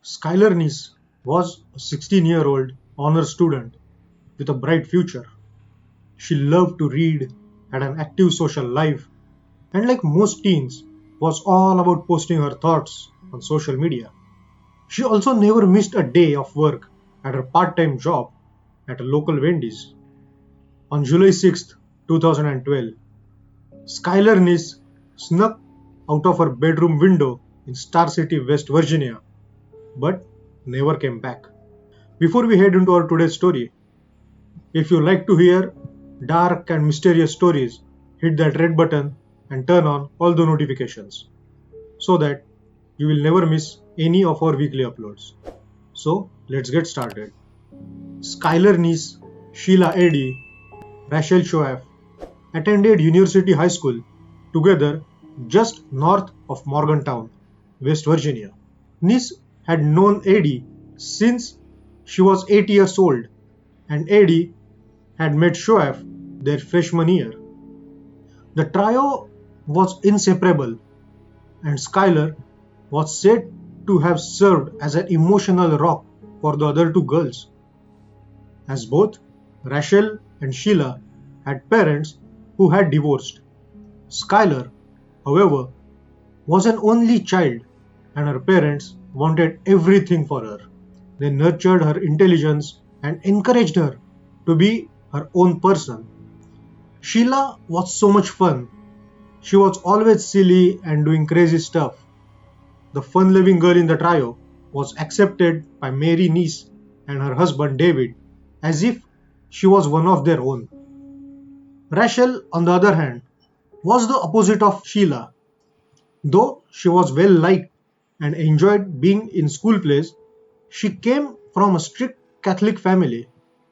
Skylar Neese was a 16-year-old honor student with a bright future. She loved to read, had an active social life, and like most teens, was all about posting her thoughts on social media. She also never missed a day of work at her part-time job at a local Wendy's. On July 6th, 2012, Skylar Neese snuck out of her bedroom window in Star City, West Virginia, but never came back. Before we head into our today's story, if you like to hear dark and mysterious stories, hit that red button and turn on all the notifications so that you will never miss any of our weekly uploads. So let's get started. Skylar Neese, Sheila Eddy, Rachel Shoaf attended University High School together just north of Morgantown, West Virginia. Neese had known Eddy since she was 8 years old, and Eddy had met Shoaf their freshman year. The trio was inseparable, and Skylar was said to have served as an emotional rock for the other two girls. As both Rachel and Sheila had parents who had divorced. Skylar, however, was an only child, and her parents wanted everything for her. They nurtured her intelligence and encouraged her to be her own person. Sheila was so much fun. She was always silly and doing crazy stuff. The fun-loving girl in the trio was accepted by Mary Neese and her husband David as if she was one of their own. Rachel, on the other hand, was the opposite of Sheila. Though she was well liked and enjoyed being in school plays, she came from a strict Catholic family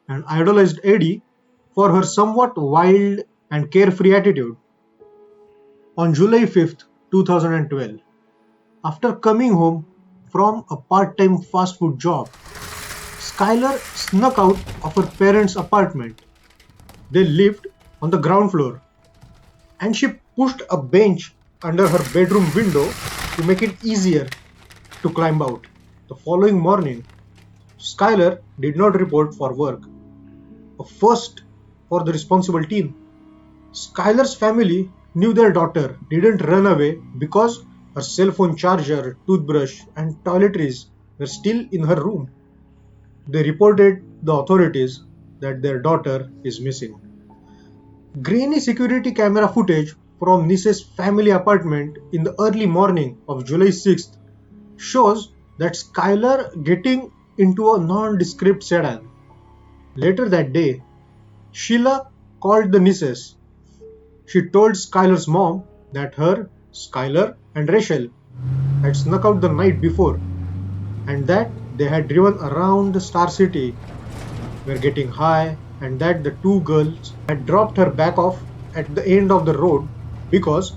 and idolized Eddy for her somewhat wild and carefree attitude. On July 5th, 2012, after coming home from a part-time fast food job, Skylar snuck out of her parents' apartment. They lived on the ground floor, and she pushed a bench under her bedroom window to make it easier to climb out. The following morning, Skylar did not report for work, a first for the responsible teen. Skylar's family knew their daughter didn't run away because her cell phone charger, toothbrush, and toiletries were still in her room. They reported the authorities that their daughter is missing. Grainy security camera footage from Neese's family apartment in the early morning of July 6th shows that Skylar getting into a nondescript sedan. Later that day, Sheila called the Neeses. She told Skylar's mom that her, Skylar, and Rachel had snuck out the night before and that they had driven around the Star City, were getting high, and that the two girls had dropped her back off at the end of the road because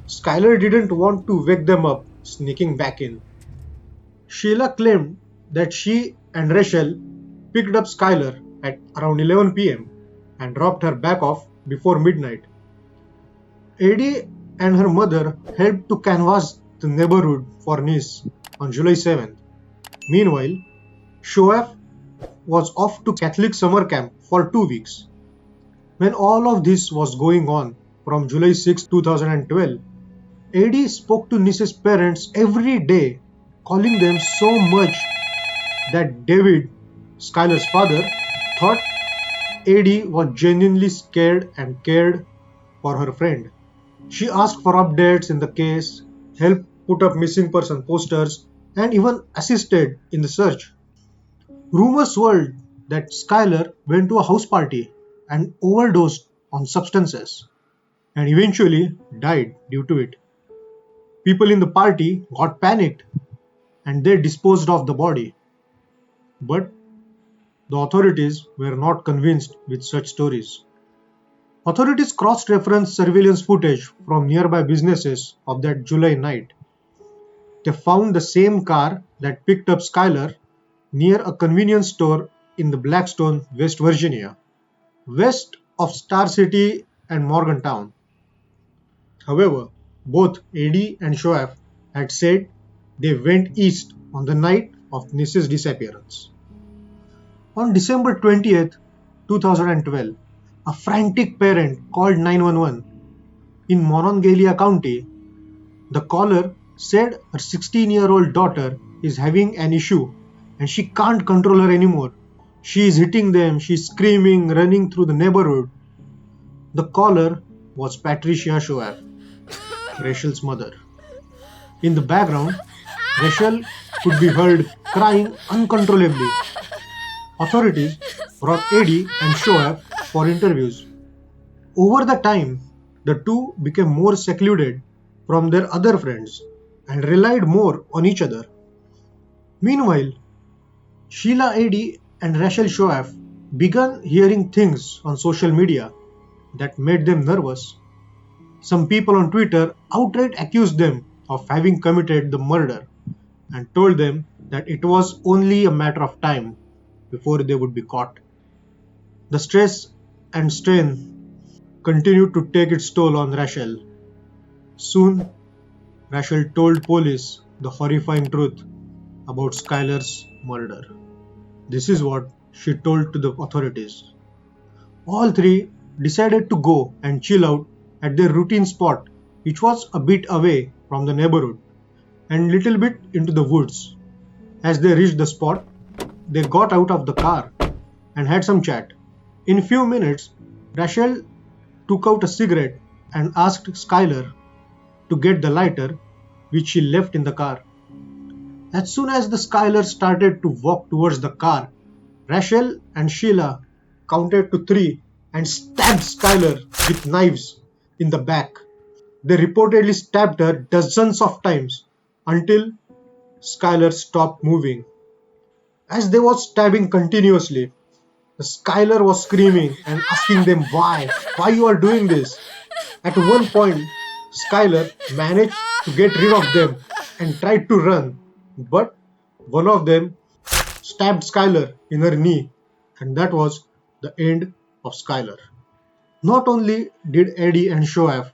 Skylar didn't want to wake them up sneaking back in. Sheila claimed that she and Rachel picked up Skylar at around 11 p.m. and dropped her back off before midnight. Eddy and her mother helped to canvass the neighborhood for Neese on July 7th. Meanwhile, Shoaf was off to Catholic summer camp for 2 weeks. When all of this was going on from July 6, 2012, Eddy spoke to Neese's parents every day, calling them so much that David, Skylar's father, thought Eddy was genuinely scared and cared for her friend. She asked for updates in the case, helped put up missing person posters, and even assisted in the search. Rumors swirled that Skylar went to a house party and overdosed on substances and eventually died due to it. People in the party got panicked and they disposed of the body. But the authorities were not convinced with such stories. Authorities cross-referenced surveillance footage from nearby businesses of that July night. They found the same car that picked up Skylar near a convenience store in the Blackstone, West Virginia, west of Star City and Morgantown. However, both Eddy and Shoaf had said they went east on the night of Neese's disappearance. On December 20th, 2012, a frantic parent called 911 in Monongalia County. The caller said her 16-year-old daughter is having an issue and she can't control her anymore. She is hitting them, she's screaming, running through the neighborhood. The caller was Patricia Shoaf, Rachel's mother. In the background, Rachel could be heard crying uncontrollably. Authorities brought Eddy and Shoaf for interviews. Over the time, the two became more secluded from their other friends and relied more on each other. Meanwhile, Sheila Eddy and Rachel Shoaf began hearing things on social media that made them nervous. Some people on Twitter outright accused them of having committed the murder and told them that it was only a matter of time before they would be caught. The stress and strain continued to take its toll on Rachel. Soon, Rachel told police the horrifying truth about Skylar's murder. This is what she told to the authorities. All three decided to go and chill out at their routine spot, which was a bit away from the neighborhood and little bit into the woods. As they reached the spot, they got out of the car and had some chat. In few minutes, Rachel took out a cigarette and asked Skylar to get the lighter, which she left in the car. As soon as the Skylar started to walk towards the car, Rachel and Sheila counted to 3 and stabbed Skylar with knives in the back. They reportedly stabbed her dozens of times until Skylar stopped moving. As they were stabbing continuously, Skylar was screaming and asking them why you are doing this. At one point, Skylar managed to get rid of them and tried to run, but one of them stabbed Skylar in her knee, and that was the end of Skylar. Not only did Eddy and Shoaf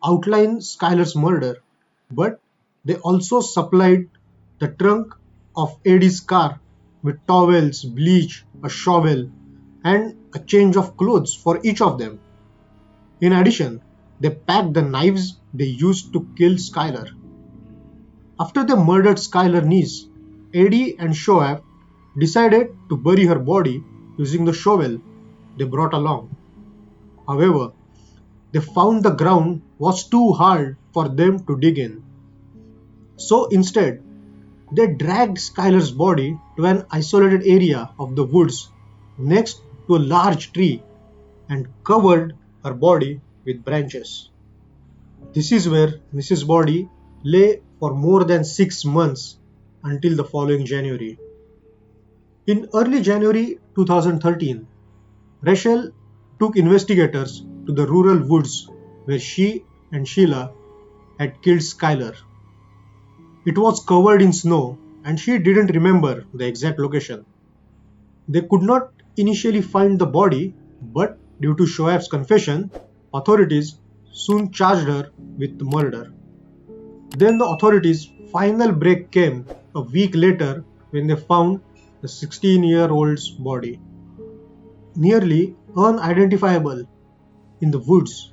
outline Skylar's murder, but they also supplied the trunk of Eddy's car with towels, bleach, a shovel, and a change of clothes for each of them. In addition, they packed the knives they used to kill Skylar. After they murdered Skylar Neese, Eddy and Shoaf decided to bury her body using the shovel they brought along. However, they found the ground was too hard for them to dig in. So instead, they dragged Skylar's body to an isolated area of the woods next to a large tree and covered her body with branches. This is where Mrs. Body lay for more than 6 months until the following January. In early January 2013, Rachel took investigators to the rural woods where she and Sheila had killed Skylar. It was covered in snow and she didn't remember the exact location. They could not initially find the body, but due to Shoaf's confession, authorities soon charged her with the murder. Then the authorities' final break came a week later when they found the 16-year-old's body, nearly unidentifiable, in the woods.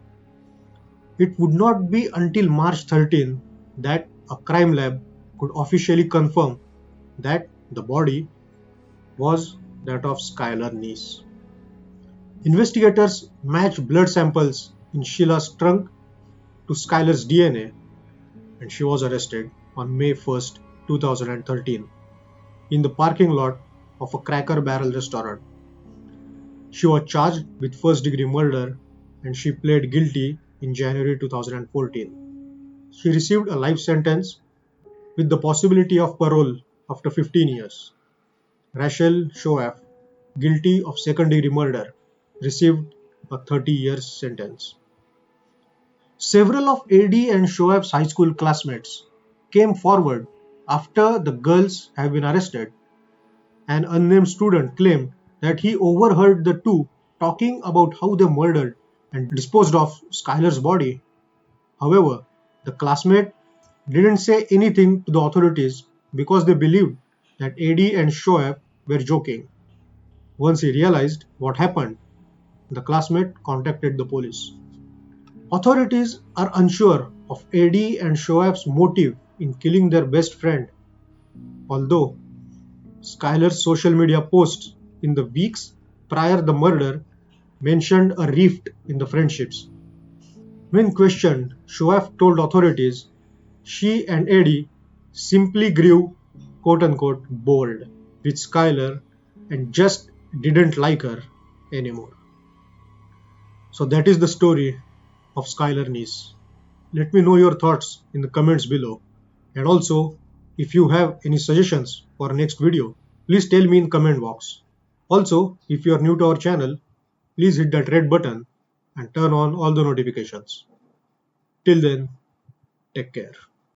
It would not be until March 13 that a crime lab could officially confirm that the body was that of Skylar Neese. Investigators matched blood samples in Sheila's trunk to Skylar's DNA, and she was arrested on May 1st, 2013 in the parking lot of a Cracker Barrel restaurant. She was charged with first-degree murder and she pled guilty in January 2014. She received a life sentence with the possibility of parole after 15 years. Rachel Shoaf, guilty of second-degree murder, received a 30-year sentence. Several of Eddy and Shoaf's high school classmates came forward after the girls have been arrested. An unnamed student claimed that he overheard the two talking about how they murdered and disposed of Skylar's body. However, the classmate didn't say anything to the authorities because they believed that Eddy and Shoaf were joking. Once he realized what happened, the classmate contacted the police. Authorities are unsure of Eddy and Shoaf's motive in killing their best friend, although Skylar's social media posts in the weeks prior the murder mentioned a rift in the friendships. When questioned, Shoaf told authorities she and Eddy simply grew quote unquote bold with Skylar and just didn't like her anymore. So that is the story of Skylar Neese. Let me know your thoughts in the comments below. And also, if you have any suggestions for next video, please tell me in comment box. Also, if you are new to our channel, please hit that red button and turn on all the notifications. Till then, take care.